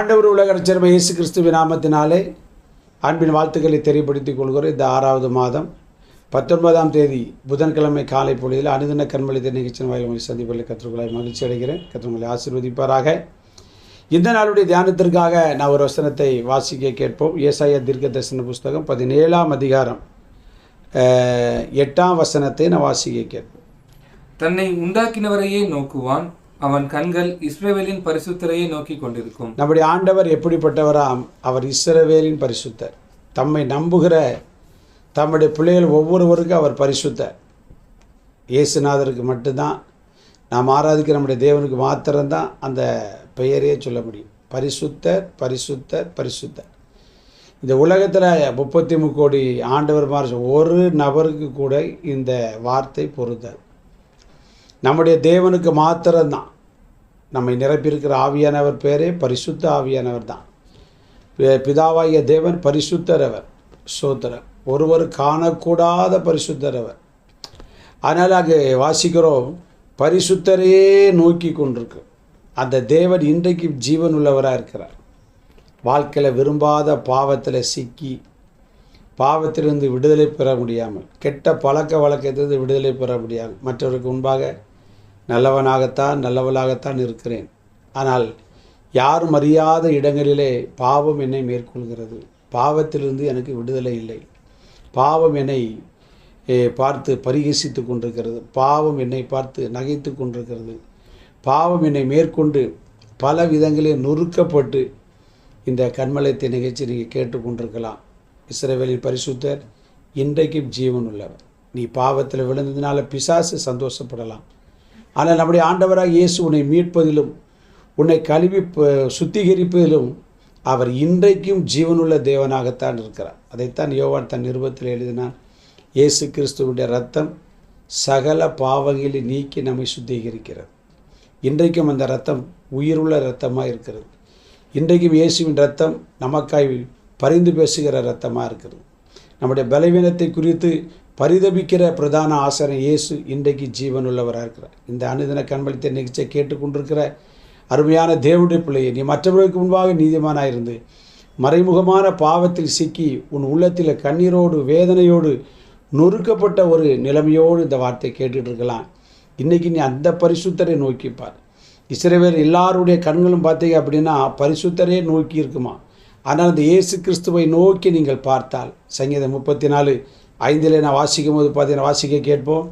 ஆண்டவர் உலக இரட்சகர் இயேசு கிறிஸ்துவின் நாமத்தினாலே அன்பின் வாழ்த்துக்களை தெரியப்படுத்திக் கொள்கிறோம். இந்த 6வது மாதம் 19ஆம் தேதி புதன்கிழமை காலை பொழுதில் அனுதின கண்மொழி நிகழ்ச்சியின் வாயிலாக சந்திப்பதில் கற்றுக்கொள்ளாய் மகிழ்ச்சி அடைகிறேன். கற்றுக்கொள்ளை ஆசீர்வதிப்பாராக. இந்த நாளுடைய தியானத்திற்காக நான் ஒரு வசனத்தை வாசிக்க கேட்போம். ஏசாயா தீர்க்க தரிசன புஸ்தகம் 17ஆம் அதிகாரம் 8ஆம் வசனத்தை நான் வாசிக்க கேட்போம். தன்னை உண்டாக்கினவரையே நோக்குவான், அவன் கண்கள் இஸ்ரவேலின் பரிசுத்தரையே நோக்கி கொண்டிருக்கும். நம்முடைய ஆண்டவர் எப்படிப்பட்டவராம்? அவர் இஸ்ரவேலின் பரிசுத்தர். தம்மை நம்புகிற தம்முடைய பிள்ளைகள் ஒவ்வொருவருக்கும் அவர் பரிசுத்தர். இயேசுநாதருக்கு மட்டும்தான், நாம் ஆராதிக்கிற நம்முடைய தேவனுக்கு மாத்திரம்தான் அந்த பெயரையே சொல்ல முடியும். பரிசுத்தர், பரிசுத்தர், பரிசுத்தர். இந்த உலகத்தில் 33 கோடி ஆண்டவர் ஒரு நபருக்கு கூட இந்த வார்த்தை பொருந்தாது. நம்முடைய தேவனுக்கு மாத்திரம்தான். நம்மை நிரப்பியிருக்கிற ஆவியானவர் பேரே பரிசுத்த ஆவியானவர் தான். பிதாவாகிய தேவன் பரிசுத்தர் அவர், சோத்திரர். ஒருவர் காணக்கூடாத பரிசுத்தர் அவர். அதனால் அங்கே வாசிக்கிறோம், பரிசுத்தரையே நோக்கி கொண்டிருக்கு. அந்த தேவன் இன்றைக்கு ஜீவன் உள்ளவராக இருக்கிறார். வாழ்க்கையில் விரும்பாத பாவத்தில் சிக்கி பாவத்திலிருந்து விடுதலை பெற முடியாமல், கெட்ட பழக்க வழக்கத்திலிருந்து விடுதலை பெற முடியாமல், மற்றவருக்கு முன்பாக நல்லவளாகத்தான் இருக்கிறேன், ஆனால் யாரும் அறியாத இடங்களிலே பாவம் என்னை மேற்கொள்கிறது, பாவத்திலிருந்து எனக்கு விடுதலை இல்லை, பாவம் என்னை பார்த்து பரிகசித்து கொண்டிருக்கிறது, பாவம் என்னை பார்த்து நகைத்து கொண்டிருக்கிறது, பாவம் என்னை மேற்கொண்டு பல விதங்களில் நொறுக்கப்பட்டு இந்த கண்மலைத்தை நிகழ்ச்சி நீங்கள் கேட்டுக்கொண்டிருக்கலாம். இஸ்ரவேலின் பரிசுத்தர் இன்றைக்கும் ஜீவன் உள்ளவர். நீ பாவத்தில் விழுந்ததுனால பிசாசு சந்தோஷப்படலாம், ஆனால் நம்முடைய ஆண்டவராக இயேசு உன்னை மீட்பதிலும் உன்னை கழுவி சுத்திகரிப்பதிலும் அவர் இன்றைக்கும் ஜீவனுள்ள தேவனாகத்தான் இருக்கிறார். அதைத்தான் யோவான் தன் நிருபத்தில் எழுதினான். இயேசு கிறிஸ்துவுடைய இரத்தம் சகல பாவங்களை நீக்கி நம்மை சுத்திகரிக்கிறது. இன்றைக்கும் அந்த இரத்தம் உயிருள்ள இரத்தமாக இருக்கிறது. இன்றைக்கும் இயேசுவின் இரத்தம் நமக்காய் பரிந்து பேசுகிற இரத்தமாக இருக்கிறது. நம்முடைய பலவீனத்தை குறித்து பரிதபிக்கிற பிரதான ஆசாரியர் இயேசு இன்றைக்கு ஜீவனுள்ளவராக இருக்கிறார். இந்த அனுதின கண்மொழி நிகழ்ச்சியை கேட்டுக்கொண்டிருக்கிற அருமையான தேவனுடைய பிள்ளையை, நீ மற்றவர்களுக்கு முன்பாக நீதிமானாக இருந்து மறைமுகமான பாவத்தில் சிக்கி உன் உள்ளத்தில் கண்ணீரோடு வேதனையோடு நொறுக்கப்பட்ட ஒரு நிலைமையோடு இந்த வார்த்தை கேட்டுட்டு இருக்கலாம். இன்றைக்கி நீ அந்த பரிசுத்தரை நோக்கிப்பார். இஸ்ரவேல் எல்லாருடைய கண்களும் பார்த்தீங்க அப்படின்னா பரிசுத்தரே நோக்கி இருக்குமா. ஆனால் அந்த இயேசு கிறிஸ்துவை நோக்கி நீங்கள் பார்த்தால், சங்கீதம் 34:5 நான் வாசிக்கும் போது பார்த்தீங்கன்னா வாசிக்க கேட்போம்.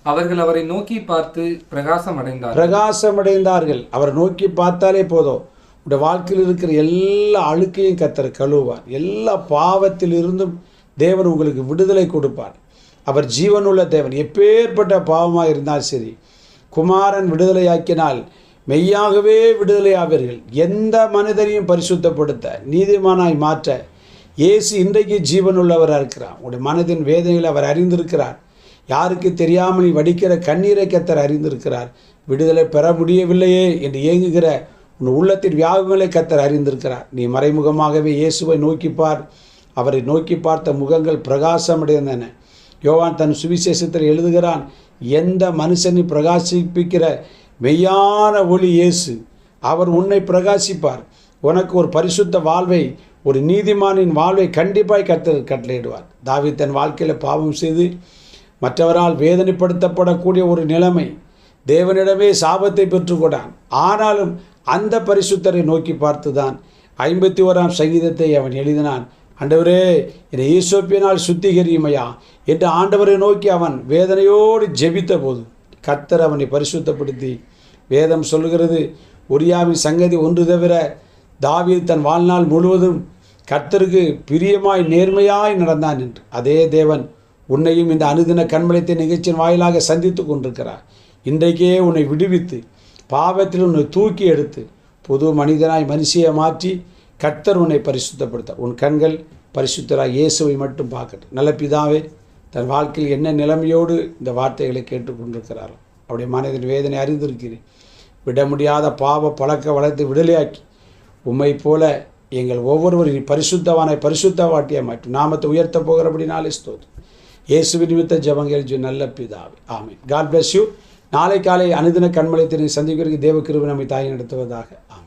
அவர்கள் அவரை நோக்கி பார்த்து பிரகாசமடைந்தார்கள். அவரை நோக்கி பார்த்தாலே போதும், உடைய வாழ்க்கையில் இருக்கிற எல்லா அழுக்கையும் கர்த்தர் கழுவுவார். எல்லா பாவத்தில் இருந்தும் தேவன் உங்களுக்கு விடுதலை கொடுப்பார். அவர் ஜீவனுள்ள தேவன். எப்பேற்பட்ட பாவமாக இருந்தால் சரி, குமாரன் விடுதலையாக்கினால் மெய்யாகவே விடுதலையாவீர்கள். எந்த மனிதரையும் பரிசுத்தப்படுத்த நீதிமானாய் மாற்ற இயேசு இன்றைக்கு ஜீவனுள்ளவராக இருக்கிறார். உங்களுடைய மனதின் வேதனைகளை அவர் அறிந்திருக்கிறார். யாருக்கு தெரியாமல் வடிக்கிற கண்ணீரை கர்த்தர் அறிந்திருக்கிறார். விடுதலை பெற முடியவில்லையே என்று ஏங்குகிற உன் உள்ளத்தின் வியாகுகளை கர்த்தர் அறிந்திருக்கிறார். நீ மறைமுகமாகவே இயேசுவை நோக்கிப்பார். அவரை நோக்கி பார்த்த முகங்கள் பிரகாசமடைந்தன. யோவான் தன் சுவிசேஷத்தில் எழுதுகிறான், எந்த மனுஷனை பிரகாசிப்பிக்கிற மெய்யான ஒளி இயேசு. அவர் உன்னை பிரகாசிப்பார். உனக்கு ஒரு பரிசுத்த வாழ்வை, ஒரு நீதிமானின் வாழ்வை கண்டிப்பாய் கர்த்தர் கட்டளையிடுவார். தாவீது தன் வாழ்க்கையில் பாவம் செய்து மற்றவரால் வேதனைப்படுத்தப்படக்கூடிய ஒரு நிலைமை, தேவனிடமே சாபத்தை பெற்றுக்கொண்டான். ஆனாலும் அந்த பரிசுத்தரை நோக்கி பார்த்து தான் 51ஆம் சங்கீதத்தை அவன் எழுதினான். ஆண்டவரே, என்னை ஈசோப்பினால் சுத்திகரியுமையா என்று ஆண்டவரை நோக்கி அவன் வேதனையோடு ஜெபித்த போது கர்த்தர் அவனை பரிசுத்தப்படுத்தி, வேதம் சொல்லுகிறது, உரியாவின் சங்கதி ஒன்று தவிர தாவீது தன் வாழ்நாள் முழுவதும் கர்த்தருக்கு பிரியமாய் நேர்மையாய் நடந்தான் என்று. அதே தேவன் உன்னையும் இந்த அனுதின கண்மொழி நிகழ்ச்சியின் வாயிலாக சந்தித்து கொண்டிருக்கிறார். இன்றைக்கே உன்னை விடுவித்து பாவத்தில் உன்னை தூக்கி எடுத்து புது மனிதனாய் மனுஷியை மாற்றி கர்த்தர் உன்னை பரிசுத்தப்படுத்த உன் கண்கள் பரிசுத்தராய் இயேசுவை மட்டும் பார்க்கட்டும். நல்ல பிதாவே, தன் வாழ்க்கையில் என்ன நிலைமையோடு இந்த வார்த்தைகளை கேட்டுக்கொண்டிருக்கிறாரோ அவருடைய மனதின் வேதனை அறிந்திருக்கிறேன். விட முடியாத பாவ பழக்க வளர்த்து விடுதலையாக்கி உம்மை போல எங்கள் ஒவ்வொருவரும் பரிசுத்தவாட்டியாக மாற்றும் நாமத்தை உயர்த்த போகிறபடினாலே ஸ்தோத்திரம். இயேசுவின் நிமித்த ஜெபங்கள் நல்ல பிதாவே, ஆமென். God bless you. நாளை காலை அனுதின கண்மொழி சந்திக்கிறதுக்கு தேவ கிருபை நம்மை தாய் நடத்துவதாக. ஆமென்.